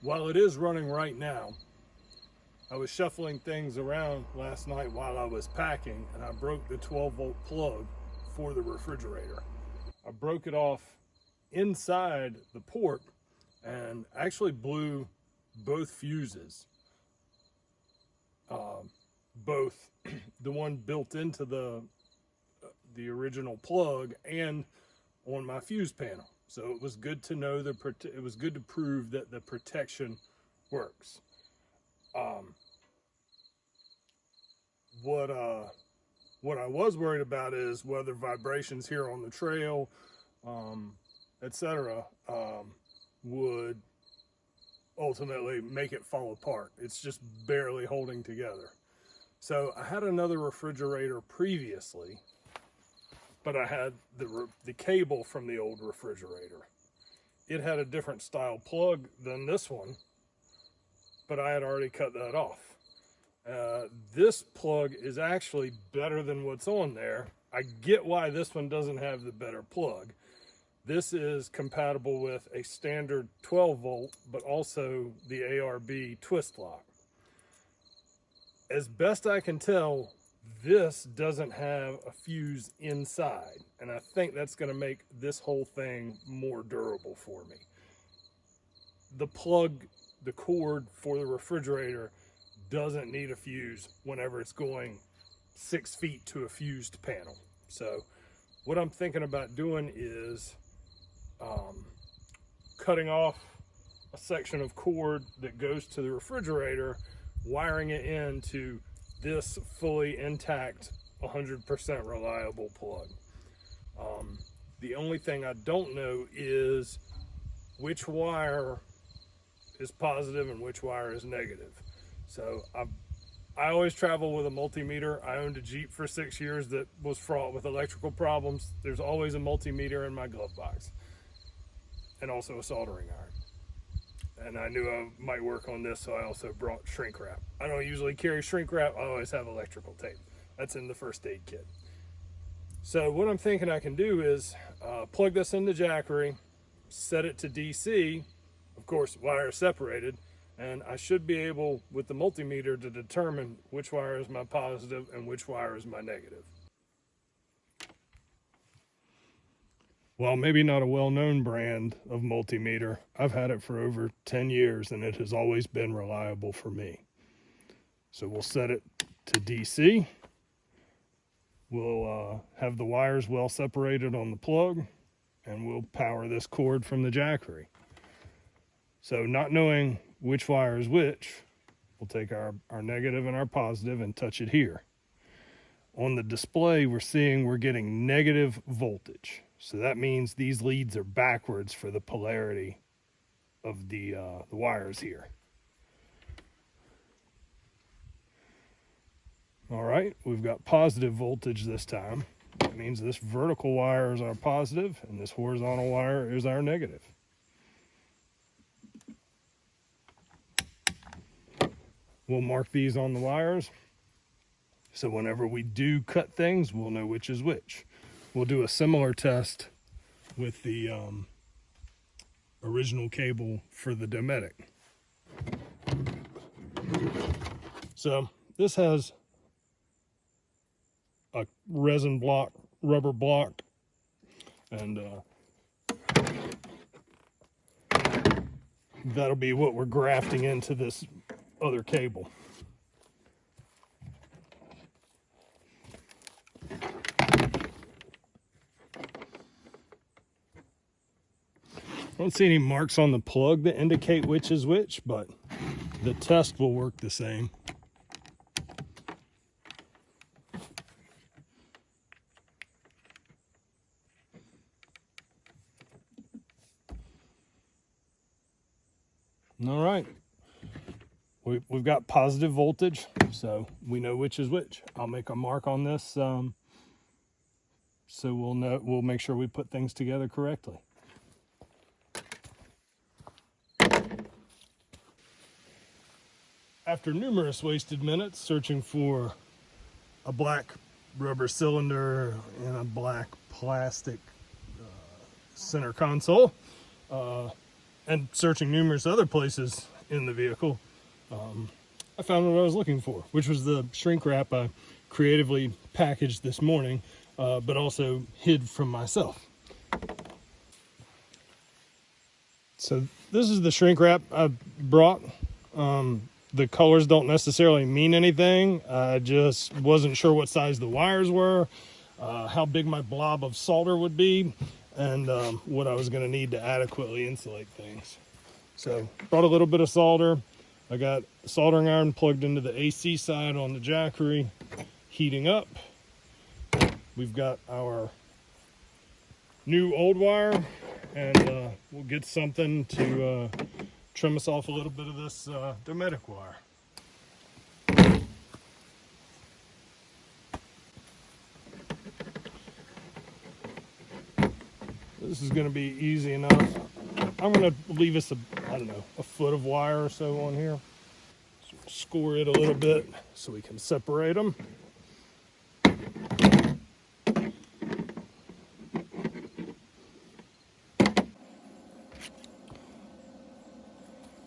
while it is running right now, I was shuffling things around last night while I was packing, and I broke the 12-volt plug for the refrigerator. I broke it off inside the port and actually blew both fuses. Both the one built into the original plug and on my fuse panel. So it was good to know it was good to prove that the protection works. What I was worried about is whether vibrations here on the trail, etc., would ultimately make it fall apart. It's just barely holding together. So I had another refrigerator previously, but I had the cable from the old refrigerator. It had a different style plug than this one, but I had already cut that off. This plug is actually better than what's on there. I get why this one doesn't have the better plug. This is compatible with a standard 12 volt, but also the ARB twist lock. As best I can tell, this doesn't have a fuse inside, and I think that's going to make this whole thing more durable for me. The plug, the cord for the refrigerator doesn't need a fuse whenever it's going 6 feet to a fused panel. So what I'm thinking about doing is cutting off a section of cord that goes to the refrigerator, wiring it into this fully intact 100% reliable plug. The only thing I don't know is which wire is positive and which wire is negative. So I always travel with a multimeter. I owned a Jeep for 6 years that was fraught with electrical problems. There's always a multimeter in my glove box, and also a soldering iron. And I knew I might work on this, so I also brought shrink wrap. I don't usually carry shrink wrap. I always have electrical tape. That's in the first aid kit. So what I'm thinking I can do is plug this into Jackery, set it to DC, of course wire separated, and I should be able with the multimeter to determine which wire is my positive and which wire is my negative. While maybe not a well-known brand of multimeter, I've had it for over 10 years and it has always been reliable for me. So we'll set it to DC. We'll have the wires well separated on the plug, and we'll power this cord from the Jackery. So not knowing which wire is which, we'll take our negative and our positive and touch it here. On the display, we're getting negative voltage. So that means these leads are backwards for the polarity of the wires here. All right, we've got positive voltage this time. That means this vertical wire is our positive and this horizontal wire is our negative. We'll mark these on the wires, so whenever we do cut things, we'll know which is which. We'll do a similar test with the original cable for the Dometic. So this has a resin block, rubber block, and that'll be what we're grafting into this other cable. I don't see any marks on the plug that indicate which is which, but the test will work the same. All right, we've got positive voltage, so we know which is which. I'll make a mark on this so we'll make sure we put things together correctly. After numerous wasted minutes searching for a black rubber cylinder and a black plastic center console, and searching numerous other places in the vehicle, I found what I was looking for, which was the shrink wrap I creatively packaged this morning, but also hid from myself. So this is the shrink wrap I brought. The colors don't necessarily mean anything. I just wasn't sure what size the wires were, how big my blob of solder would be, and what I was going to need to adequately insulate things. So brought a little bit of solder. I got the soldering iron plugged into the AC side on the Jackery, heating up. We've got our new old wire, and we'll get something to trim us off a little bit of this Dometic wire. This is going to be easy enough. I'm going to leave us a foot of wire or so on here. Score it a little bit so we can separate them. I'm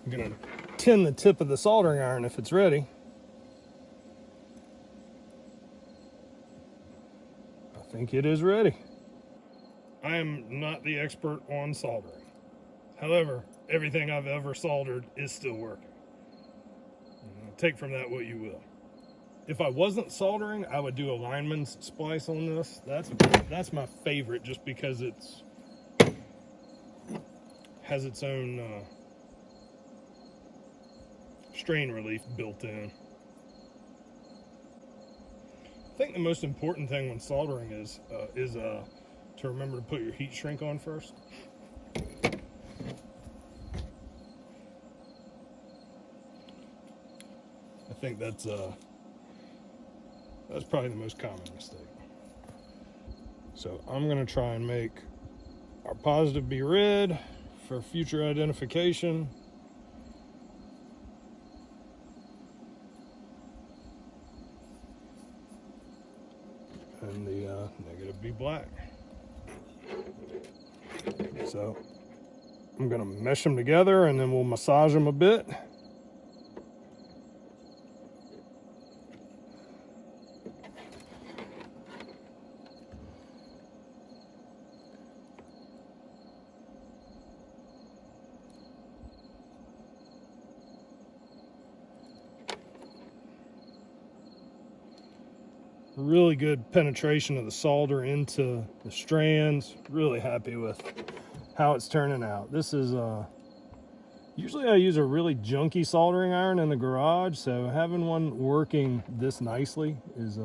going to tin the tip of the soldering iron if it's ready. I think it is ready. I am not the expert on soldering. However, everything I've ever soldered is still working. Take from that what you will. If I wasn't soldering, I would do a lineman's splice on this. That's my favorite, just because it's has its own strain relief built in. I think the most important thing when soldering is to remember to put your heat shrink on first. I think that's probably the most common mistake. So I'm going to try and make our positive be red for future identification. And the negative be black. So I'm going to mesh them together, and then we'll massage them a bit. Really good penetration of the solder into the strands. Really happy with how it's turning out. This is usually I use a really junky soldering iron in the garage, so having one working this nicely is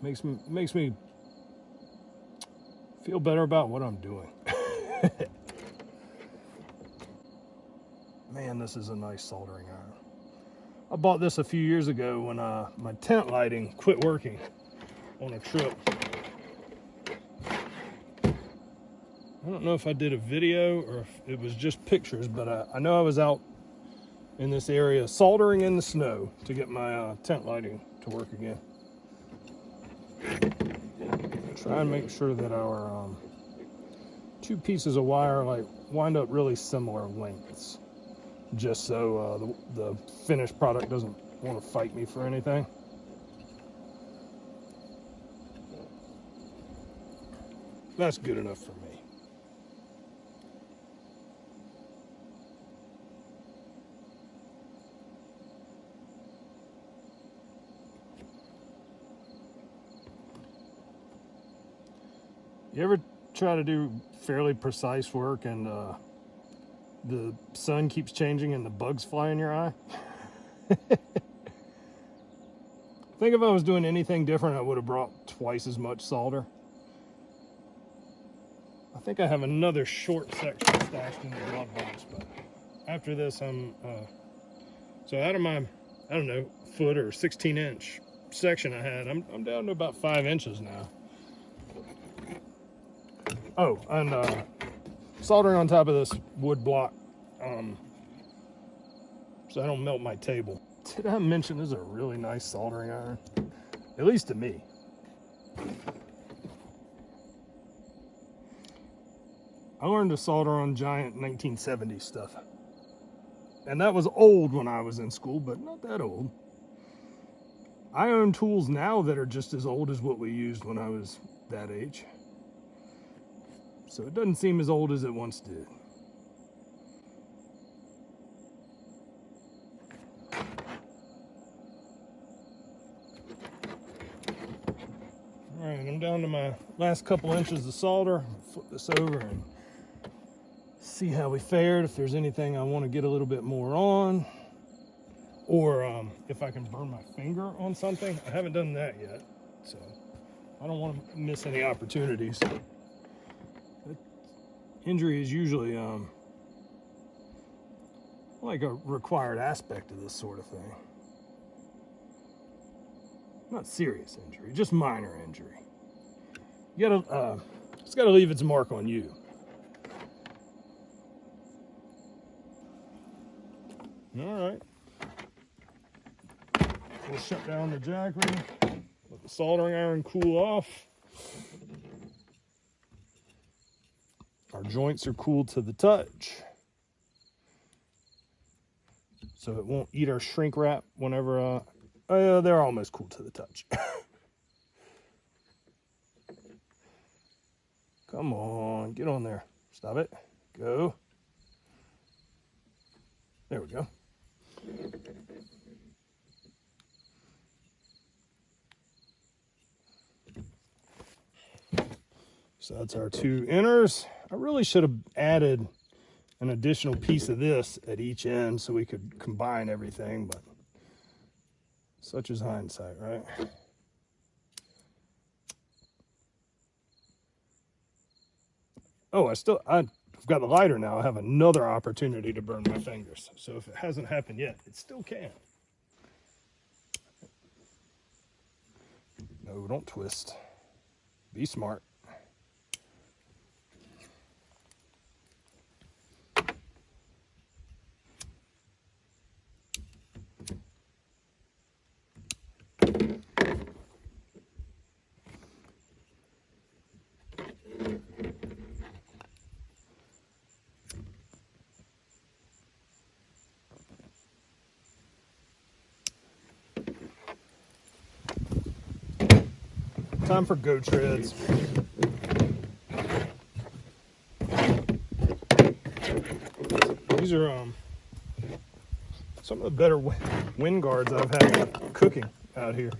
makes me feel better about what I'm doing. Man, this is a nice soldering iron. I bought this a few years ago when my tent lighting quit working on a trip. I don't know if I did a video or if it was just pictures, but I know I was out in this area soldering in the snow to get my tent lighting to work again. Try and make sure that our two pieces of wire wind up really similar lengths, just so the finished product doesn't want to fight me for anything. That's good enough for me. You ever try to do fairly precise work and the sun keeps changing and the bugs fly in your eye? I think if I was doing anything different, I would have brought twice as much solder. I think I have another short section stashed in the glove box, but after this, I'm so out of my, I don't know, foot or 16-inch section I had, I'm down to about 5 inches now. Oh, and soldering on top of this wood block so I don't melt my table. Did I mention this is a really nice soldering iron? At least to me. I learned to solder on giant 1970s stuff. And that was old when I was in school, but not that old. I own tools now that are just as old as what we used when I was that age. So it doesn't seem as old as it once did. All right, I'm down to my last couple inches of solder. Flip this over and see how we fared, if there's anything I want to get a little bit more on, or if I can burn my finger on something. I haven't done that yet, so I don't want to miss any opportunities. Injury is usually like a required aspect of this sort of thing. Not serious injury, just minor injury. You gotta, it's gotta leave its mark on you. All right. We'll shut down the jackery, let the soldering iron cool off. Our joints are cooled to the touch, so it won't eat our shrink wrap whenever, they're almost cooled to the touch. Come on, get on there. Stop it. Go. There we go. So that's our two inners. I really should have added an additional piece of this at each end so we could combine everything, but such is hindsight, right? Oh, I've got the lighter now. I have another opportunity to burn my fingers. So if it hasn't happened yet, it still can. No, don't twist. Be smart. Time for go treads. These are some of the better wind guards I've had cooking out here.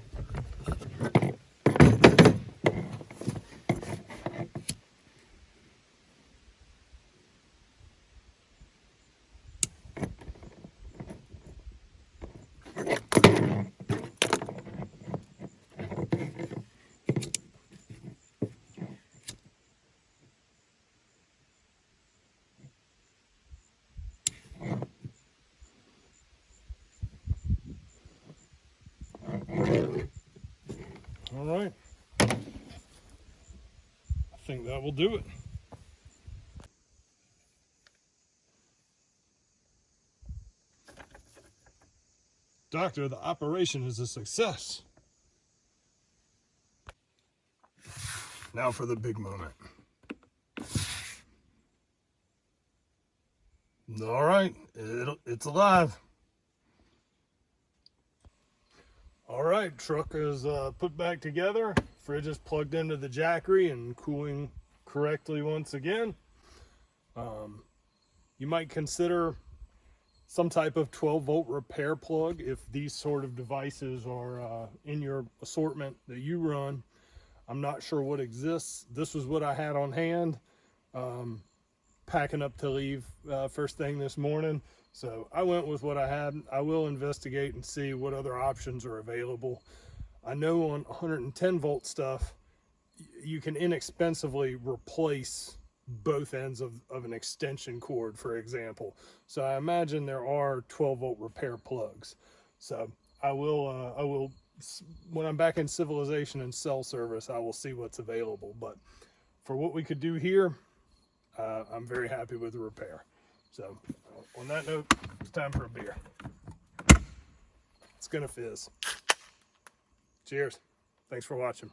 All right, I think that will do it. Doctor, the operation is a success. Now for the big moment. All right, it's alive. All right, truck is put back together. Fridge is plugged into the jackery and cooling correctly once again. You might consider some type of 12-volt repair plug if these sort of devices are in your assortment that you run. I'm not sure what exists. This was what I had on hand, packing up to leave first thing this morning. So I went with what I had. I will investigate and see what other options are available. I know on 110-volt stuff, you can inexpensively replace both ends of an extension cord, for example. So I imagine there are 12-volt repair plugs. So I will, when I'm back in civilization and cell service, I will see what's available. But for what we could do here, I'm very happy with the repair. So on that note, it's time for a beer. It's gonna fizz. Cheers. Thanks for watching.